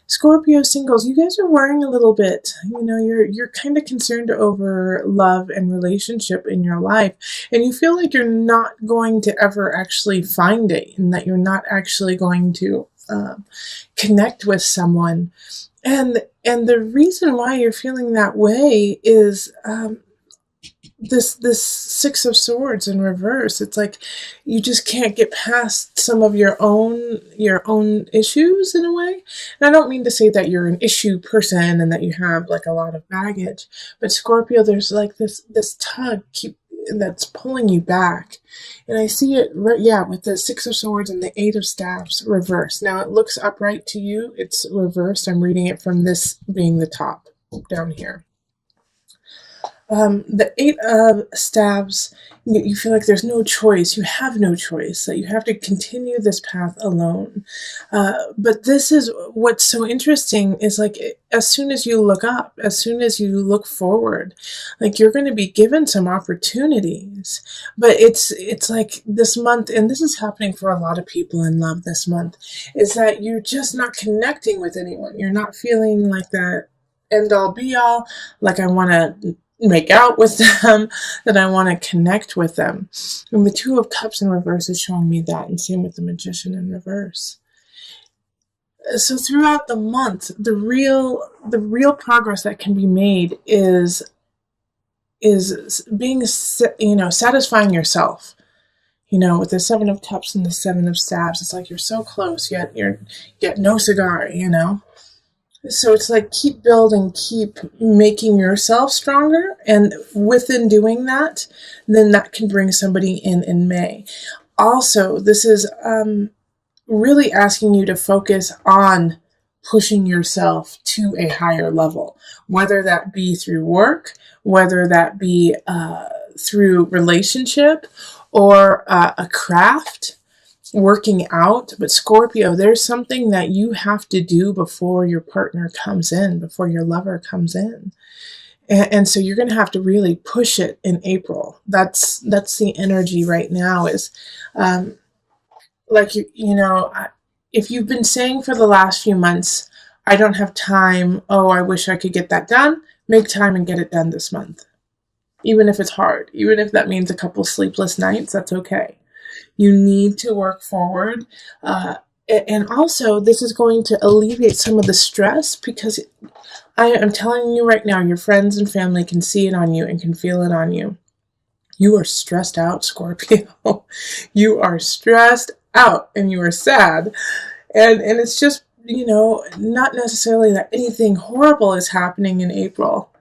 Scorpio singles, you guys are worrying a little bit. You're kind of concerned over love and relationship in your life, and you feel like you're not going to ever actually find it, and that you're not actually going to connect with someone. And the reason why you're feeling that way is this Six of Swords in reverse. It's like you just can't get past some of your own issues in a way. And I don't mean to say that you're an issue person and that you have like a lot of baggage, but Scorpio, there's like this tug that's pulling you back. And I see it right, yeah, with the Six of Swords and the Eight of Staves reversed. Now it looks upright to you. It's reversed. I'm reading it from this being the top down here. The Eight of Staves, you feel like there's no choice. You have no choice, that you have to continue this path alone. But this is what's so interesting is like, as soon as you look up, as soon as you look forward, like you're going to be given some opportunities. But it's like this month, and this is happening for a lot of people in love this month, is that you're just not connecting with anyone. You're not feeling like that end all be all, like I want to make out with them, that I want to connect with them. And the Two of Cups in reverse is showing me that, and same with the Magician in reverse. So throughout the month, the real progress that can be made is being, satisfying yourself. With the Seven of Cups and the Seven of Staves, it's like you're so close, yet no cigar, So it's like keep building, keep making yourself stronger. And within doing that, then that can bring somebody in May. Also, this is really asking you to focus on pushing yourself to a higher level, whether that be through work, whether that be through relationship or a craft, working out. But Scorpio, there's something that you have to do before your partner comes in, before your lover comes in. And so you're going to have to really push it in April. That's the energy right now is if you've been saying for the last few months, I don't have time, oh, I wish I could get that done, make time and get it done this month. Even if it's hard, even if that means a couple sleepless nights, that's okay. You need to work forward. And also, this is going to alleviate some of the stress, because I am telling you right now, your friends and family can see it on you and can feel it on you. You are stressed out, Scorpio. You are stressed out and you are sad. And it's just, not necessarily that anything horrible is happening in April,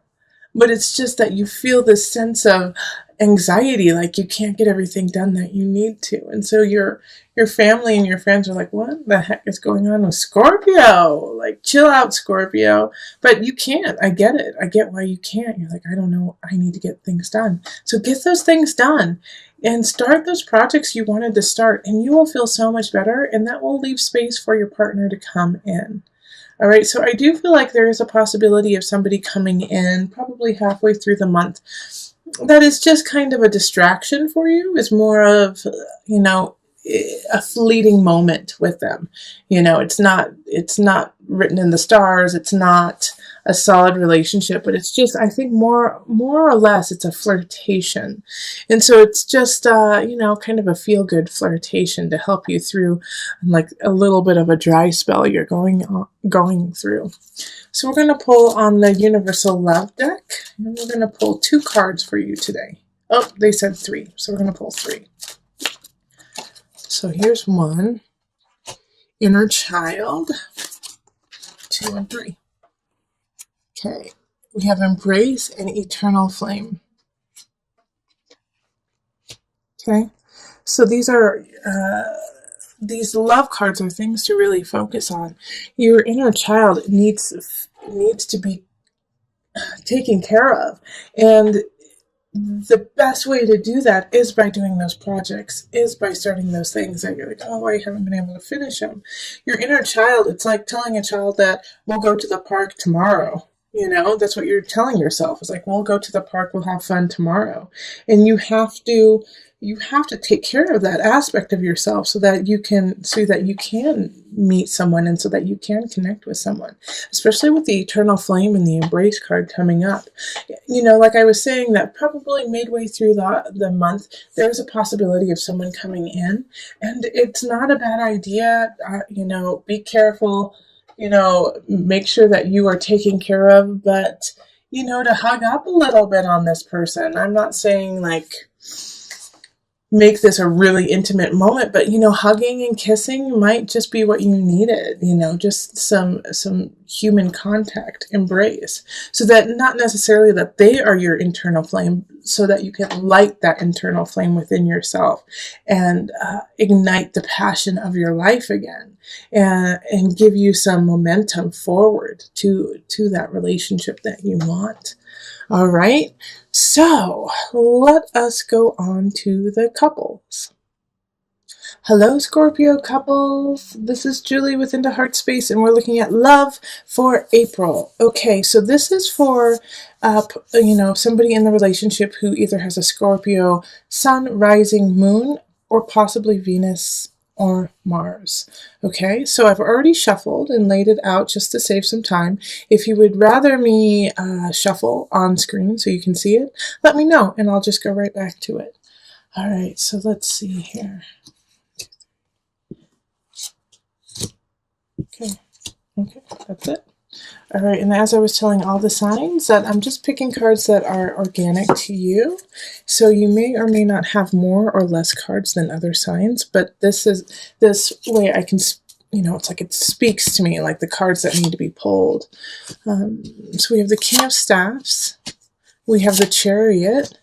but it's just that you feel this sense of anxiety, like you can't get everything done that you need to. And so your family and your friends are like, what the heck is going on with Scorpio? Like, chill out, Scorpio. But you can't. I get it. I get why you can't. You're like, I don't know. I need to get things done. So get those things done and start those projects you wanted to start, and you will feel so much better, and that will leave space for your partner to come in. All right, so I do feel like there is a possibility of somebody coming in probably halfway through the month that is just kind of a distraction for you, is more of, a fleeting moment with them. It's not written in the stars. It's not a solid relationship, but it's just, I think more or less it's a flirtation. And so it's just, kind of a feel-good flirtation to help you through like a little bit of a dry spell you're going through. So we're going to pull on the Universal Love deck, and we're going to pull 2 cards for you today. Oh, they said 3, so we're going to pull 3. So here's 1, Inner Child, 2 and 3. Okay, we have Embrace and Eternal Flame. Okay, so these are these love cards are things to really focus on. Your inner child needs to be taken care of, and the best way to do that is by doing those projects, is by starting those things that you're like, oh, I haven't been able to finish them. Your inner child, it's like telling a child that we'll go to the park tomorrow. That's what you're telling yourself. It's like, we'll go to the park, we'll have fun tomorrow. And you have to you have to take care of that aspect of yourself so that you can meet someone and so that you can connect with someone, especially with the eternal flame and the embrace card coming up. Like I was saying, that probably midway through the month, there's a possibility of someone coming in, and it's not a bad idea. Be careful, make sure that you are taken care of, but to hug up a little bit on this person. I'm not saying like make this a really intimate moment, but hugging and kissing might just be what you needed, just some human contact, embrace, so that not necessarily that they are your internal flame, so that you can light that internal flame within yourself and ignite the passion of your life again, and give you some momentum forward to that relationship that you want. All right, so let us go on to the couples. Hello, Scorpio couples. This is Julie with Into Heart Space, and we're looking at love for April. Okay, so this is for, somebody in the relationship who either has a Scorpio sun, rising, moon, or possibly Venus or Mars. Okay, so I've already shuffled and laid it out just to save some time. If you would rather me shuffle on screen so you can see it, let me know and I'll just go right back to it. All right, so let's see here. Okay, that's it. All right, and as I was telling all the signs, that I'm just picking cards that are organic to you. So you may or may not have more or less cards than other signs, but this way I can, it's like it speaks to me, like the cards that need to be pulled. So we have the King of Staffs, we have the Chariot,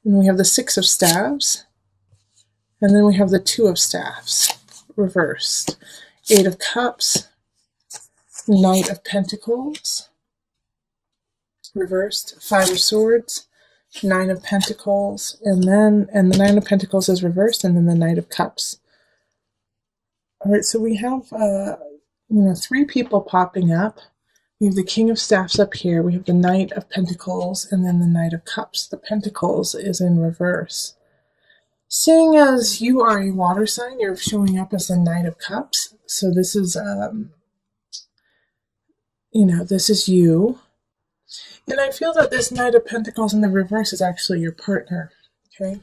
and we have the Six of Staves, and then we have the Two of Staffs, reversed. Eight of Cups, Knight of Pentacles, reversed. Five of Swords, Nine of Pentacles, and the Nine of Pentacles is reversed, and then the Knight of Cups. All right, so we have three people popping up. We have the King of Staffs up here. We have the Knight of Pentacles, and then the Knight of Cups. The Pentacles is in reverse. Seeing as you are a water sign, you're showing up as the Knight of Cups. So this is this is you. And I feel that this Knight of Pentacles in the reverse is actually your partner, okay?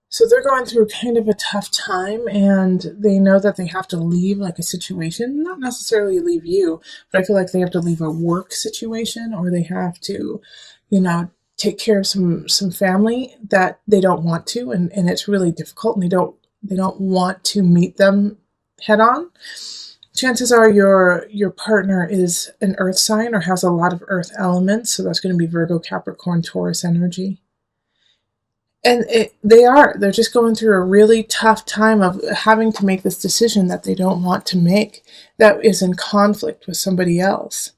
So they're going through kind of a tough time, and they know that they have to leave like a situation, not necessarily leave you, but I feel like they have to leave a work situation, or they have to, take care of some family that they don't want to, and it's really difficult, and they don't want to meet them head on. Chances are your partner is an earth sign or has a lot of earth elements, so that's going to be Virgo, Capricorn, Taurus energy. And they're just going through a really tough time of having to make this decision that they don't want to make, that is in conflict with somebody else.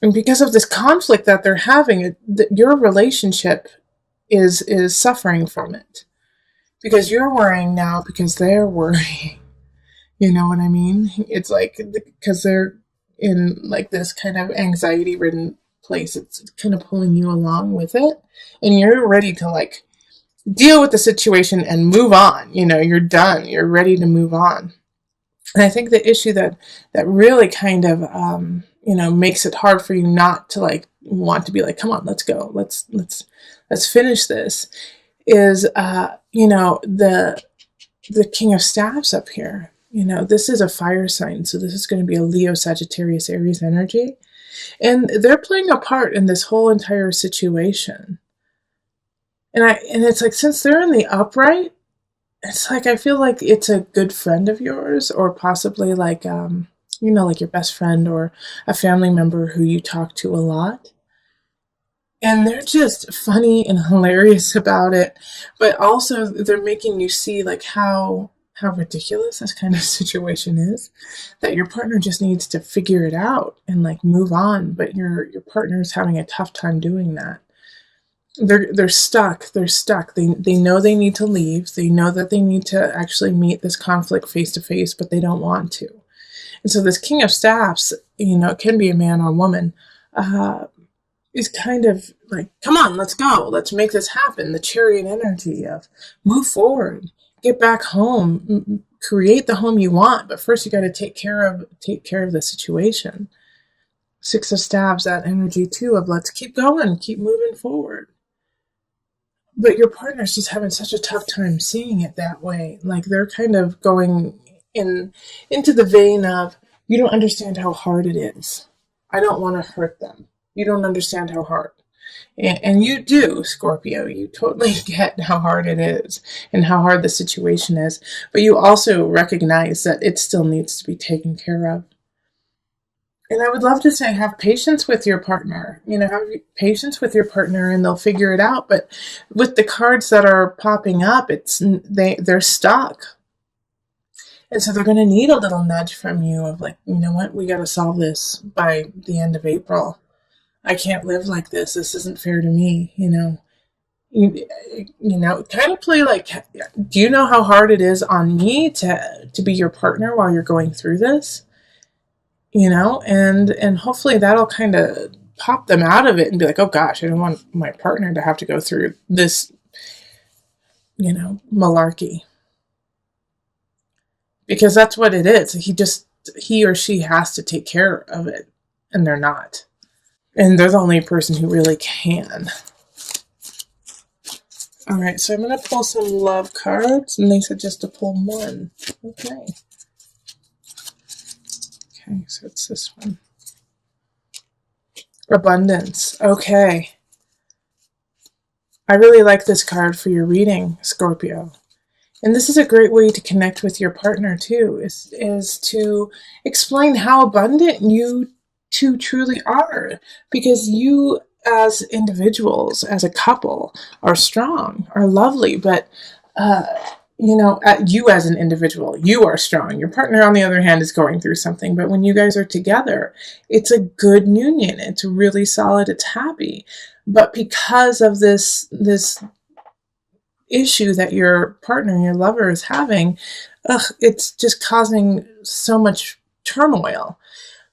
And because of this conflict that they're having, your relationship is suffering from it. Because you're worrying now because they're worrying. You know what I mean? It's like, because they're in like this kind of anxiety-ridden place, it's kind of pulling you along with it. And you're ready to like deal with the situation and move on. You're done. You're ready to move on. And I think the issue that really kind of, makes it hard for you not to like want to be like, come on, let's go. Let's finish this is, the King of Staffs up here. This is a fire sign, so this is going to be a Leo, Sagittarius, Aries energy. And they're playing a part in this whole entire situation. And it's like, since they're in the upright, it's like I feel like it's a good friend of yours, or possibly like like your best friend or a family member who you talk to a lot. And they're just funny and hilarious about it, but also they're making you see like how ridiculous this kind of situation is, that your partner just needs to figure it out and like move on, but your partner's having a tough time doing that. They're stuck. They know they need to leave. They know that they need to actually meet this conflict face to face, but they don't want to. And so this King of Staffs, it can be a man or woman, is kind of like, come on, let's go. Let's make this happen. The chariot energy of move forward, get back home, create the home you want. But first you got to take care of the situation. Six of Staves, that energy too of let's keep going, keep moving forward. But your partner's just having such a tough time seeing it that way. Like they're kind of going into the vein of, you don't understand how hard it is. I don't want to hurt them. You don't understand how hard. And you do, Scorpio. You totally get how hard it is and how hard the situation is. But you also recognize that it still needs to be taken care of. And I would love to say, have patience with your partner. Have patience with your partner, and they'll figure it out. But with the cards that are popping up, they're stuck, and so they're going to need a little nudge from you of like, you know what, we got to solve this by the end of April. I can't live like this. This isn't fair to me. Kind of play like, do you know how hard it is on me to be your partner while you're going through this? And hopefully that'll kind of pop them out of it and be like, oh gosh, I don't want my partner to have to go through this, malarkey. Because that's what it is. He or she has to take care of it, and they're not. And they're the only person who really can. All right, so I'm going to pull some love cards, and they said just to pull one. Okay. Okay, so it's this one. Abundance. Okay. I really like this card for your reading, Scorpio. And this is a great way to connect with your partner too, is to explain how abundant you two truly are. Because you as individuals, as a couple, are strong, are lovely, but you as an individual, you are strong. Your partner, on the other hand, is going through something. But when you guys are together, it's a good union. It's really solid. It's happy. But because of this issue that your partner, your lover, is having, it's just causing so much turmoil.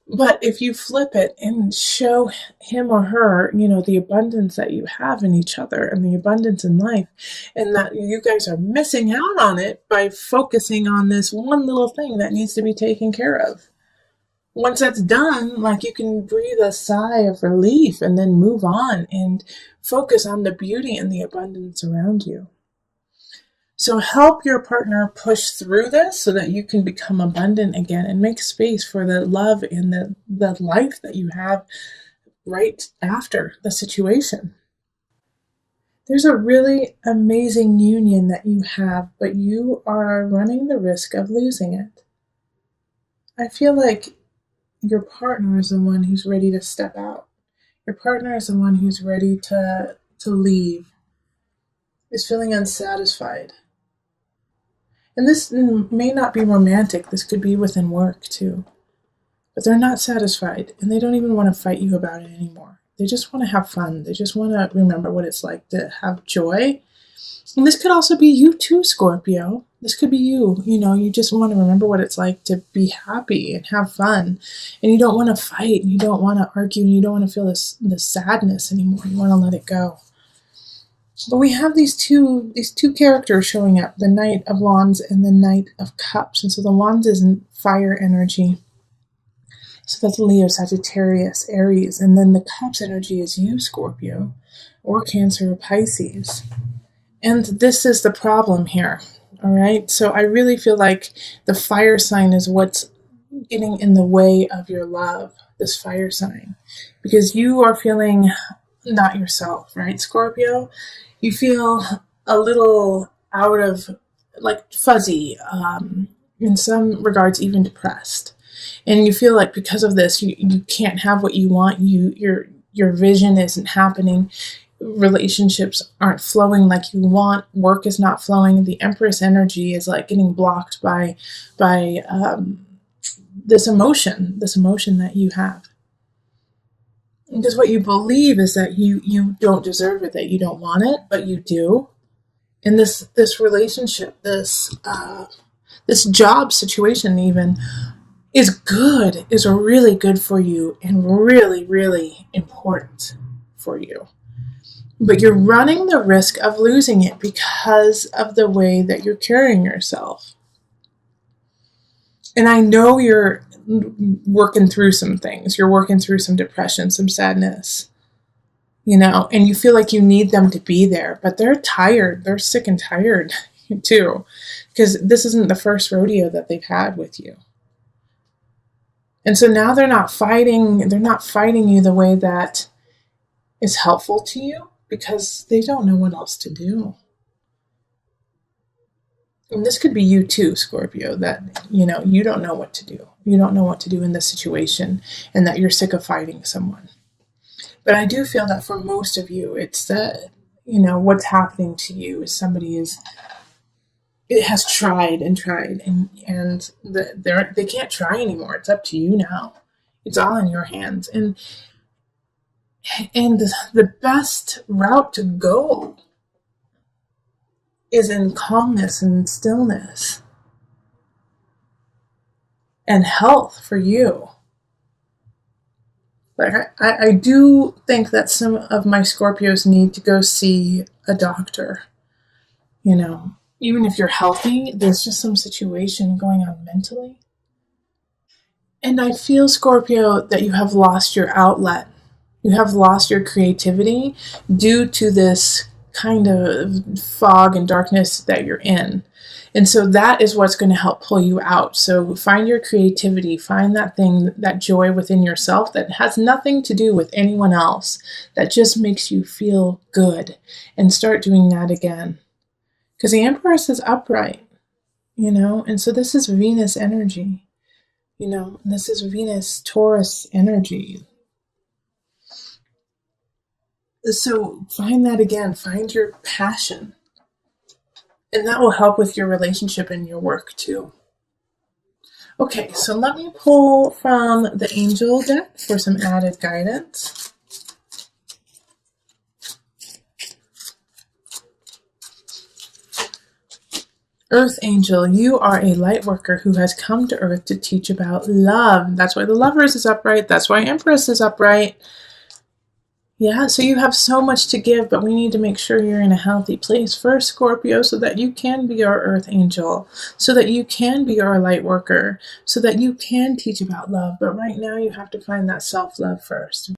But if you flip it and show him or her, the abundance that you have in each other and the abundance in life, and that you guys are missing out on it by focusing on this one little thing that needs to be taken care of. Once that's done, like, you can breathe a sigh of relief and then move on and focus on the beauty and the abundance around you. So help your partner push through this so that you can become abundant again and make space for the love and the life that you have right after the situation. There's a really amazing union that you have, but you are running the risk of losing it. I feel like your partner is the one who's ready to step out. Your partner is the one who's ready to leave, is feeling unsatisfied. And this may not be romantic. This could be within work too. But they're not satisfied, and they don't even want to fight you about it anymore. They just want to have fun. They just want to remember what it's like to have joy. And this could also be you too, Scorpio. This could be you. You just want to remember what it's like to be happy and have fun. And you don't want to fight, and you don't want to argue, and you don't want to feel this sadness anymore. You want to let it go. But we have these two characters showing up, the Knight of Wands and the Knight of Cups. And so the Wands is fire energy. So that's Leo, Sagittarius, Aries. And then the Cups energy is you, Scorpio, or Cancer, or Pisces. And this is the problem here. All right. So I really feel like the fire sign is what's getting in the way of your love, this fire sign. Because you are feeling not yourself, right, Scorpio? You feel a little out of, like, fuzzy, in some regards even depressed. And you feel like because of this, you can't have what you want. Your vision isn't happening. Relationships aren't flowing like you want. Work is not flowing. The Empress energy is like getting blocked by this emotion that you have. Because what you believe is that you don't deserve it, that you don't want it, but you do. And this relationship, this job situation even, is really good for you and really, really important. for you. But you're running the risk of losing it because of the way that you're carrying yourself. And I know you're working through some things. You're working through some depression, some sadness, and you feel like you need them to be there, but they're tired. They're sick and tired too, because this isn't the first rodeo that they've had with you. And so now they're not fighting you the way that is helpful to you, because they don't know what else to do. And this could be you too, Scorpio, that, you don't know what to do. You don't know what to do in this situation, and that you're sick of fighting someone. But I do feel that for most of you, it's that, what's happening to you is it has tried and tried, and they can't try anymore. It's up to you now. It's all in your hands. And the best route to go is in calmness and stillness and health for you. Like, I do think that some of my Scorpios need to go see a doctor. Even if you're healthy, there's just some situation going on mentally. And I feel, Scorpio, that you have lost your outlet. You have lost your creativity due to this kind of fog and darkness that you're in. And so that is what's going to help pull you out. So find your creativity, find that thing, that joy within yourself that has nothing to do with anyone else, that just makes you feel good, and start doing that again. Because the Empress is upright, and so this is Venus energy, this is Venus Taurus energy. So find that again, find your passion. And that will help with your relationship and your work too. Okay, so let me pull from the Angel deck for some added guidance. Earth Angel, you are a light worker who has come to Earth to teach about love. That's why the Lovers is upright. That's why Empress is upright. Yeah, so you have so much to give, but we need to make sure you're in a healthy place first, Scorpio, so that you can be our Earth Angel, so that you can be our light worker, so that you can teach about love. But right now you have to find that self-love first.